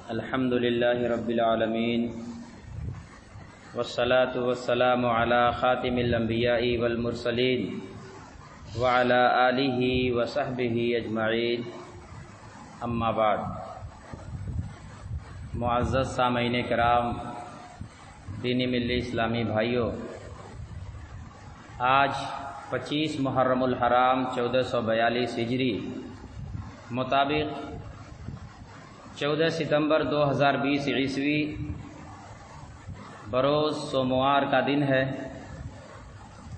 الحمد للہ رب العالمین والصلاة والسلام علی خاتم الانبیاء والمرسلین وعلی آلہ وصحبہ اجمعین، اما بعد۔ معزز سامعین کرام، دینی ملی اسلامی بھائیوں، آج 25 محرم الحرام 1442 ہجری مطابق 14 ستمبر 2020 عیسوی بروز سوموار کا دن ہے،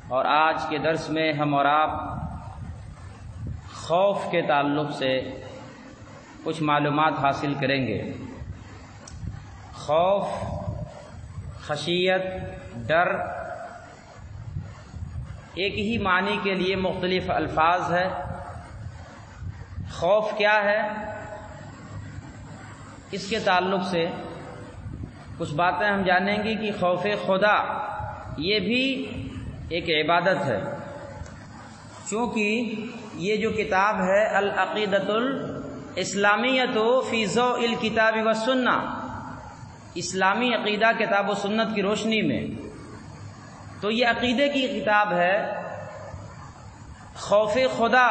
اور آج کے درس میں ہم اور آپ خوف کے تعلق سے کچھ معلومات حاصل کریں گے۔ خوف، خشیت، ڈر ایک ہی معنی کے لیے مختلف الفاظ ہے۔ خوف کیا ہے، اس کے تعلق سے کچھ باتیں ہم جانیں گے کہ خوف خدا یہ بھی ایک عبادت ہے، چونکہ یہ جو کتاب ہے العقیدۃ الاسلامیۃ فی ضوء الکتاب والسنہ، اسلامی عقیدہ کتاب و سنت کی روشنی میں، تو یہ عقیدے کی کتاب ہے۔ خوف خدا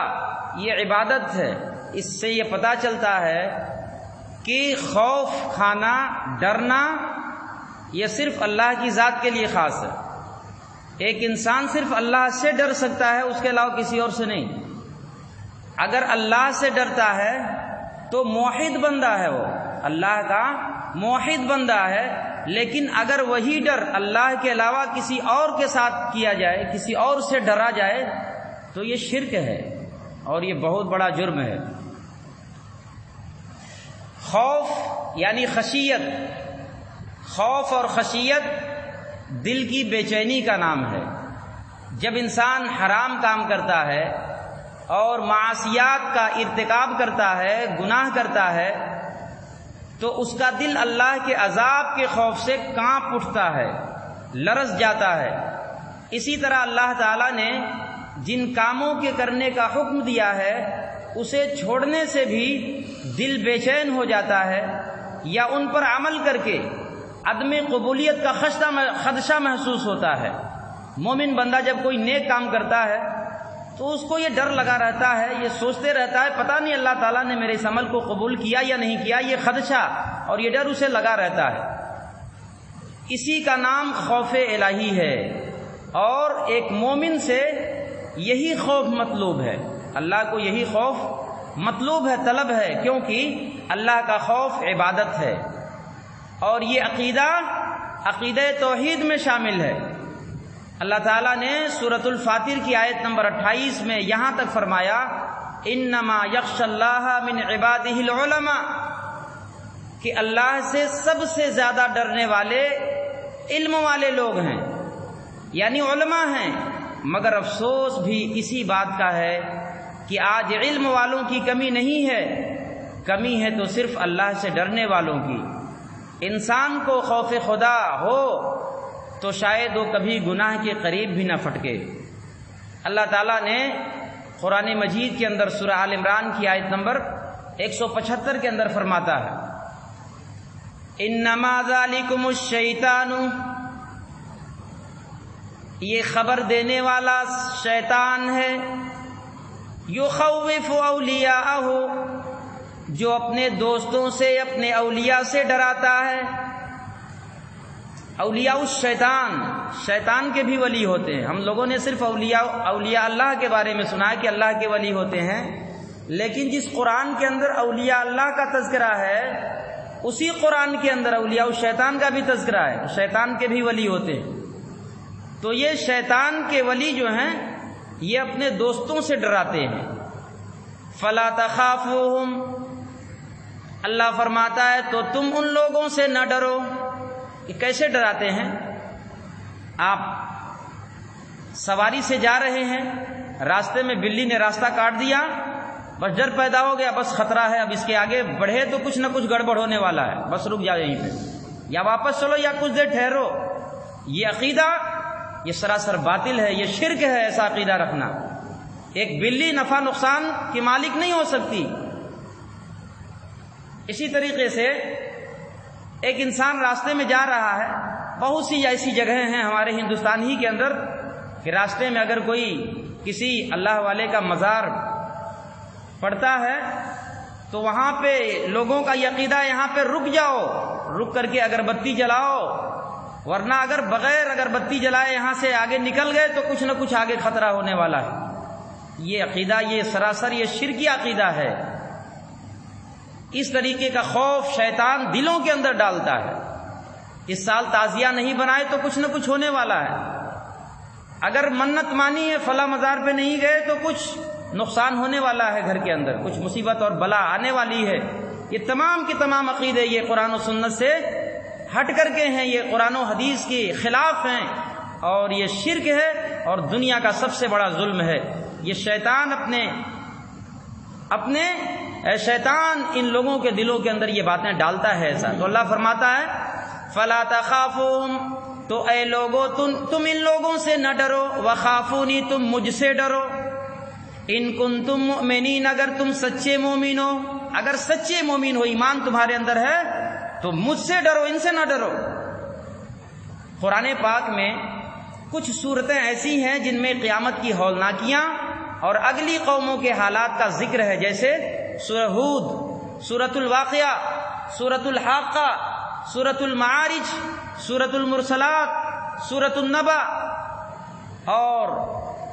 یہ عبادت ہے۔ اس سے یہ پتہ چلتا ہے کہ خوف کھانا، ڈرنا یہ صرف اللہ کی ذات کے لیے خاص ہے۔ ایک انسان صرف اللہ سے ڈر سکتا ہے، اس کے علاوہ کسی اور سے نہیں۔ اگر اللہ سے ڈرتا ہے تو موحد بندہ ہے، وہ اللہ کا موحد بندہ ہے۔ لیکن اگر وہی ڈر اللہ کے علاوہ کسی اور کے ساتھ کیا جائے، کسی اور سے ڈرا جائے، تو یہ شرک ہے اور یہ بہت بڑا جرم ہے۔ خوف یعنی خشیت، خوف اور خشیت دل کی بے چینی کا نام ہے۔ جب انسان حرام کام کرتا ہے اور معاصیات کا ارتکاب کرتا ہے، گناہ کرتا ہے، تو اس کا دل اللہ کے عذاب کے خوف سے کانپ اٹھتا ہے، لرز جاتا ہے۔ اسی طرح اللہ تعالیٰ نے جن کاموں کے کرنے کا حکم دیا ہے، اسے چھوڑنے سے بھی دل بے چین ہو جاتا ہے، یا ان پر عمل کر کے عدم قبولیت کا خدشہ محسوس ہوتا ہے۔ مومن بندہ جب کوئی نیک کام کرتا ہے تو اس کو یہ ڈر لگا رہتا ہے، یہ سوچتے رہتا ہے پتہ نہیں اللہ تعالیٰ نے میرے اس عمل کو قبول کیا یا نہیں کیا، یہ خدشہ اور یہ ڈر اسے لگا رہتا ہے۔ اسی کا نام خوف الہی ہے، اور ایک مومن سے یہی خوف مطلوب ہے، اللہ کو یہی خوف مطلوب ہے، طلب ہے، کیونکہ اللہ کا خوف عبادت ہے، اور یہ عقیدہ توحید میں شامل ہے۔ اللہ تعالیٰ نے سورۃ الفاتر کی آیت نمبر 28 میں یہاں تک فرمایا انما یخشی اللہ من عبادہ العلماء، کہ اللہ سے سب سے زیادہ ڈرنے والے علم والے لوگ ہیں، یعنی علماء ہیں۔ مگر افسوس بھی اسی بات کا ہے کہ آج علم والوں کی کمی نہیں ہے، کمی ہے تو صرف اللہ سے ڈرنے والوں کی۔ انسان کو خوف خدا ہو تو شاید وہ کبھی گناہ کے قریب بھی نہ پھٹکے۔ اللہ تعالیٰ نے قرآن مجید کے اندر سورہ آل عمران کی آیت نمبر 175 کے اندر فرماتا ہے انما ذالکم الشیطان، یہ خبر دینے والا شیطان ہے، یخوف اولیاءہ، جو اپنے دوستوں سے، اپنے اولیاء سے ڈراتا ہے۔ اولیاء الشیطان، شیطان کے بھی ولی ہوتے ہیں۔ ہم لوگوں نے صرف اولیاء اللہ کے بارے میں سنا ہے کہ اللہ کے ولی ہوتے ہیں، لیکن جس قرآن کے اندر اولیاء اللہ کا تذکرہ ہے، اسی قرآن کے اندر اولیاء الشیطان کا بھی تذکرہ ہے، شیطان کے بھی ولی ہوتے ہیں۔ تو یہ شیطان کے ولی جو ہیں یہ اپنے دوستوں سے ڈراتے ہیں۔ فلا تخافوہم، اللہ فرماتا ہے تو تم ان لوگوں سے نہ ڈرو۔ یہ کیسے ڈراتے ہیں؟ آپ سواری سے جا رہے ہیں، راستے میں بلی نے راستہ کاٹ دیا، بس ڈر پیدا ہو گیا، بس خطرہ ہے، اب اس کے آگے بڑھے تو کچھ نہ کچھ گڑبڑ ہونے والا ہے، بس رک جاؤ یہیں پہ، یا واپس چلو یا کچھ دیر ٹھہرو۔ یہ عقیدہ یہ سراسر باطل ہے، یہ شرک ہے ایسا عقیدہ رکھنا۔ ایک بلی نفع نقصان کی مالک نہیں ہو سکتی۔ اسی طریقے سے ایک انسان راستے میں جا رہا ہے، بہت سی ایسی جگہیں ہیں ہمارے ہندوستان ہی کے اندر کہ راستے میں اگر کوئی کسی اللہ والے کا مزار پڑتا ہے تو وہاں پہ لوگوں کا یہ عقیدہ ہے یہاں پہ رک جاؤ، رک کر کے اگربتی جلاؤ، ورنہ اگر بغیر اگربتی جلائے یہاں سے آگے نکل گئے تو کچھ نہ کچھ آگے خطرہ ہونے والا ہے۔ یہ عقیدہ، یہ سراسر یہ شرکی عقیدہ ہے۔ اس طریقے کا خوف شیطان دلوں کے اندر ڈالتا ہے۔ اس سال تعزیہ نہیں بنائے تو کچھ نہ کچھ ہونے والا ہے، اگر منت مانی ہے فلاں مزار پہ نہیں گئے تو کچھ نقصان ہونے والا ہے، گھر کے اندر کچھ مصیبت اور بلا آنے والی ہے۔ یہ تمام کے تمام عقیدے یہ قرآن و سنت سے ہٹ کر کے ہیں، یہ قرآن و حدیث کے خلاف ہیں، اور یہ شرک ہے اور دنیا کا سب سے بڑا ظلم ہے۔ یہ شیطان اپنے شیطان ان لوگوں کے دلوں کے اندر یہ باتیں ڈالتا ہے ایسا۔ تو اللہ فرماتا ہے فلا تخافوہم، تو اے لوگو تم ان لوگوں سے نہ ڈرو، وخافونی، تم مجھ سے ڈرو، ان کنتم مؤمنین، اگر تم سچے مومن ہو، اگر سچے مومن ہو، ایمان تمہارے اندر ہے تو مجھ سے ڈرو، ان سے نہ ڈرو۔ قرآن پاک میں کچھ صورتیں ایسی ہیں جن میں قیامت کی ہولناکیاں اور اگلی قوموں کے حالات کا ذکر ہے، جیسے سورہ ہود، سورۃ الواقعہ، سورۃ الحاقہ، سورۃ المعارج، سورۃ المرسلات، سورۃ النبأ، اور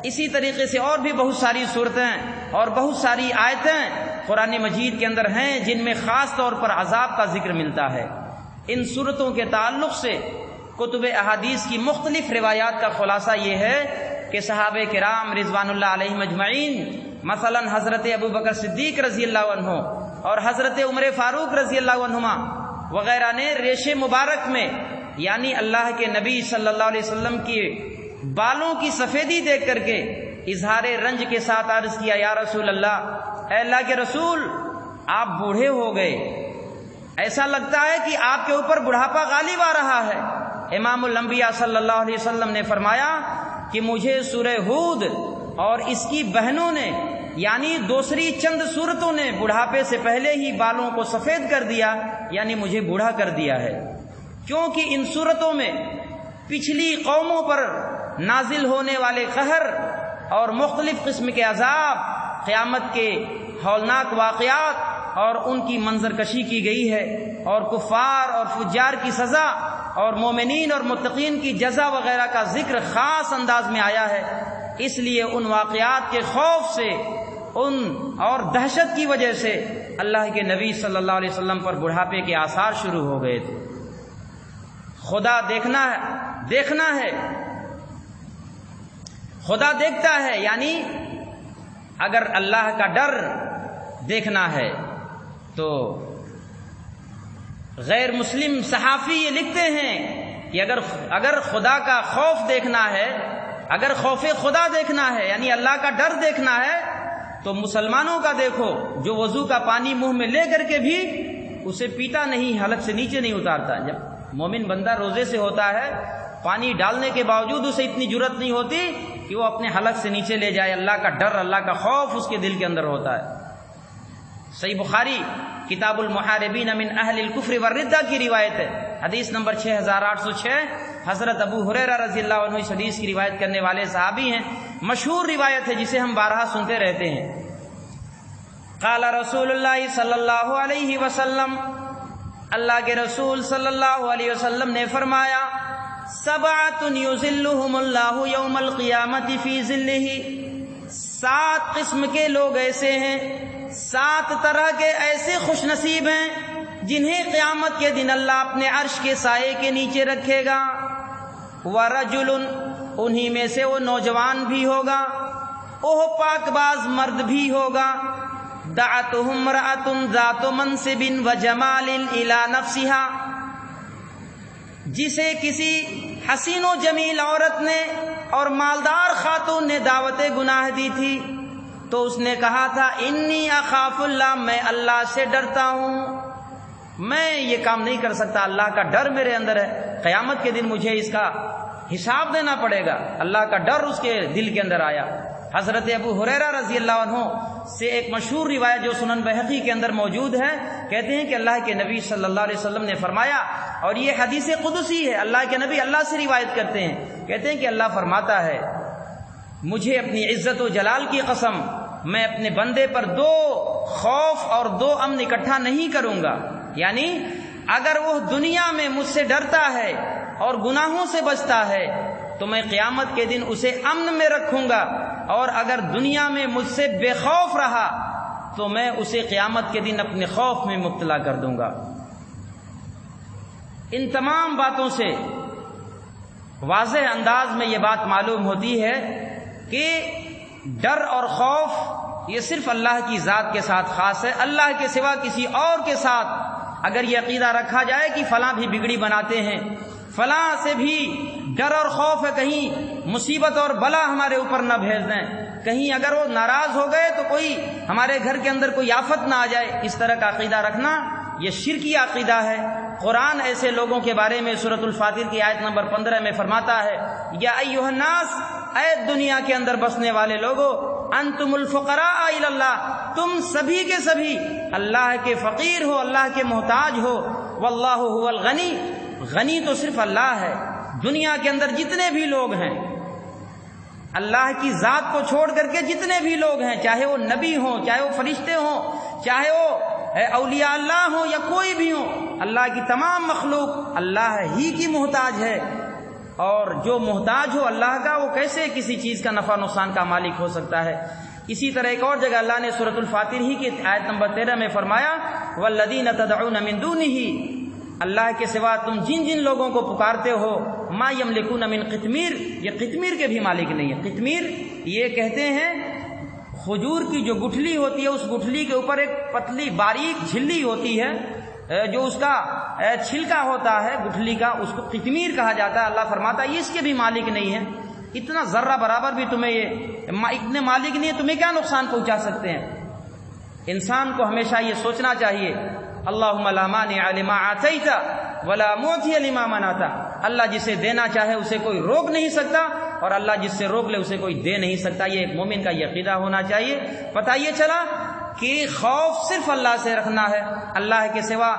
اسی طریقے سے اور بھی بہت ساری صورتیں اور بہت ساری آیتیں قرآن مجید کے اندر ہیں جن میں خاص طور پر عذاب کا ذکر ملتا ہے۔ ان صورتوں کے تعلق سے کتب احادیث کی مختلف روایات کا خلاصہ یہ ہے کہ صحابہ کرام رضوان اللہ علیہم اجمعین، مثلا حضرت ابو بکر صدیق رضی اللہ عنہ اور حضرت عمر فاروق رضی اللہ عنہما وغیرہ نے ریش مبارک میں، یعنی اللہ کے نبی صلی اللہ علیہ وسلم کی بالوں کی سفیدی دیکھ کر کے اظہار رنج کے ساتھ عرض کیا، یا رسول اللہ، اے اللہ کے رسول، آپ بوڑھے ہو گئے، ایسا لگتا ہے کہ آپ کے اوپر بڑھاپا غالب آ رہا ہے۔ امام الانبیاء صلی اللہ علیہ وسلم نے فرمایا کہ مجھے سورہ ہود اور اس کی بہنوں نے، یعنی دوسری چند سورتوں نے بڑھاپے سے پہلے ہی بالوں کو سفید کر دیا، یعنی مجھے بوڑھا کر دیا ہے، کیونکہ ان سورتوں میں پچھلی قوموں پر نازل ہونے والے قہر اور مختلف قسم کے عذاب، قیامت کے ہولناک واقعات اور ان کی منظر کشی کی گئی ہے، اور کفار اور فجار کی سزا اور مومنین اور متقین کی جزا وغیرہ کا ذکر خاص انداز میں آیا ہے۔ اس لیے ان واقعات کے خوف سے، ان اور دہشت کی وجہ سے اللہ کے نبی صلی اللہ علیہ وسلم پر بڑھاپے کے آثار شروع ہو گئے تھے۔ خدا دیکھنا ہے، خدا دیکھتا ہے، یعنی اگر اللہ کا ڈر دیکھنا ہے تو غیر مسلم صحافی یہ لکھتے ہیں کہ اگر خدا کا خوف دیکھنا ہے، اگر خوف خدا دیکھنا ہے، یعنی اللہ کا ڈر دیکھنا ہے، تو مسلمانوں کا دیکھو جو وضو کا پانی منہ میں لے کر کے بھی اسے پیتا نہیں، حلق سے نیچے نہیں اتارتا۔ جب مومن بندہ روزے سے ہوتا ہے، پانی ڈالنے کے باوجود اسے اتنی جرأت نہیں ہوتی کہ وہ اپنے حلق سے نیچے لے جائے۔ اللہ کا ڈر، اللہ کا خوف اس کے دل کے اندر ہوتا ہے۔ صحیح بخاری کتاب المحاربین من اہل الکفر والردہ کی روایت ہے، حدیث نمبر 6806، حضرت ابو ہریرہ رضی اللہ عنہ اس حدیث کی روایت کرنے والے صحابی ہیں، مشہور روایت ہے جسے ہم بارہا سنتے رہتے ہیں۔ قال رسول اللہ صلی اللہ علیہ وسلم، اللہ کے رسول صلی اللہ علیہ وسلم نے فرمایا، سبعۃ یظلھم اللہ یوم القیامۃ فی ظلہ، 7 قسم کے لوگ ایسے ہیں، 7 طرح کے ایسے خوش نصیب ہیں جنہیں قیامت کے دن اللہ اپنے عرش کے سائے کے نیچے رکھے گا۔ ورجل، انہی میں سے وہ نوجوان بھی ہوگا، وہ پاک باز مرد بھی ہوگا، دعتہ امرأۃ ذات منصب وجمال الی نفسها، جسے کسی حسین و جمیل عورت نے اور مالدار خاتون نے دعوت گناہ دی تھی تو اس نے کہا تھا، انی اخاف اللہ، میں اللہ سے ڈرتا ہوں، میں یہ کام نہیں کر سکتا، اللہ کا ڈر میرے اندر ہے، قیامت کے دن مجھے اس کا حساب دینا پڑے گا۔ اللہ کا ڈر اس کے دل کے اندر آیا۔ حضرت ابو ہریرہ رضی اللہ عنہ سے ایک مشہور روایت جو سنن بہقی کے اندر موجود ہے، کہتے ہیں کہ اللہ کے نبی صلی اللہ علیہ وسلم نے فرمایا، اور یہ حدیث قدسی ہے، اللہ کے نبی اللہ سے روایت کرتے ہیں، کہتے ہیں کہ اللہ فرماتا ہے مجھے اپنی عزت و جلال کی قسم، میں اپنے بندے پر 2 خوف اور 2 امن اکٹھا نہیں کروں گا، یعنی اگر وہ دنیا میں مجھ سے ڈرتا ہے اور گناہوں سے بچتا ہے تو میں قیامت کے دن اسے امن میں رکھوں گا، اور اگر دنیا میں مجھ سے بے خوف رہا تو میں اسے قیامت کے دن اپنے خوف میں مبتلا کر دوں گا۔ ان تمام باتوں سے واضح انداز میں یہ بات معلوم ہوتی ہے کہ ڈر اور خوف یہ صرف اللہ کی ذات کے ساتھ خاص ہے، اللہ کے سوا کسی اور کے ساتھ اگر یہ عقیدہ رکھا جائے کہ فلاں بھی بگڑی بناتے ہیں، فلاں سے بھی ڈر اور خوف ہے کہیں مصیبت اور بلا ہمارے اوپر نہ بھیج دیں، کہیں اگر وہ ناراض ہو گئے تو کوئی ہمارے گھر کے اندر کوئی آفت نہ آ جائے، اس طرح کا عقیدہ رکھنا یہ شرکی عقیدہ ہے۔ قرآن ایسے لوگوں کے بارے میں سورۃ الفاتر کی آیت نمبر 15 میں فرماتا ہے، یا ایھا الناس، اے دنیا کے اندر بسنے والے لوگوں، انتم الفقراء الی اللہ، تم سبھی کے سبھی اللہ کے فقیر ہو، اللہ کے محتاج ہو، واللہ هو الغنی، غنی تو صرف اللہ ہے۔ دنیا کے اندر جتنے بھی لوگ ہیں، اللہ کی ذات کو چھوڑ کر کے جتنے بھی لوگ ہیں، چاہے وہ نبی ہوں، چاہے وہ فرشتے ہوں، چاہے وہ اولیاء اللہ ہوں یا کوئی بھی ہوں، اللہ کی تمام مخلوق اللہ ہی کی محتاج ہے، اور جو محتاج ہو اللہ کا وہ کیسے کسی چیز کا نفع نقصان کا مالک ہو سکتا ہے۔ اسی طرح ایک اور جگہ اللہ نے سورۃ الفاتر ہی کی آیت نمبر 13 میں فرمایا، والذین تدعون من دونہ، اللہ کے سوا تم جن جن لوگوں کو پکارتے ہو، ما یملکون من قطمیر، یہ قطمیر کے بھی مالک نہیں ہے۔ قطمیر یہ کہتے ہیں کھجور کی جو گٹھلی ہوتی ہے، اس گٹھلی کے اوپر ایک پتلی باریک جھلی ہوتی ہے، جو اس کا چھلکا ہوتا ہے گٹھلی کا، اس کو قطمیر کہا جاتا ہے۔ اللہ فرماتا ہے یہ اس کے بھی مالک نہیں ہے، اتنا ذرہ برابر بھی تمہیں یہ اتنے مالک نہیں ہے، تمہیں کیا نقصان پہنچا سکتے ہیں۔ انسان کو ہمیشہ یہ سوچنا چاہیے، اللہم لا مانع لما آتیت ولا معطی لما منعت، اللہ جسے دینا چاہے اسے کوئی روک نہیں سکتا، اور اللہ جس سے روک لے اسے کوئی دے نہیں سکتا۔ یہ ایک مومن کا یہ عقیدہ ہونا چاہیے۔ پتہ یہ چلا کہ خوف صرف اللہ سے رکھنا ہے، اللہ کے سوا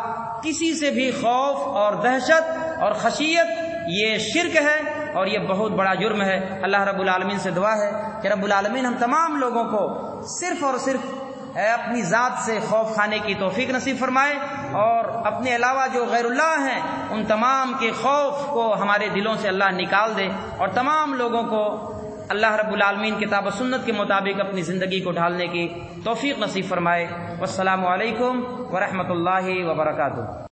کسی سے بھی خوف اور دہشت اور خشیت یہ شرک ہے، اور یہ بہت بڑا جرم ہے۔ اللہ رب العالمین سے دعا ہے کہ رب العالمین ہم تمام لوگوں کو صرف اور صرف اپنی ذات سے خوف کھانے کی توفیق نصیب فرمائے، اور اپنے علاوہ جو غیر اللہ ہیں ان تمام کے خوف کو ہمارے دلوں سے اللہ نکال دے، اور تمام لوگوں کو اللہ رب العالمین کتاب و سنت کے مطابق اپنی زندگی کو ڈھالنے کی توفیق نصیب فرمائے۔ والسلام علیکم ورحمۃ اللہ وبرکاتہ۔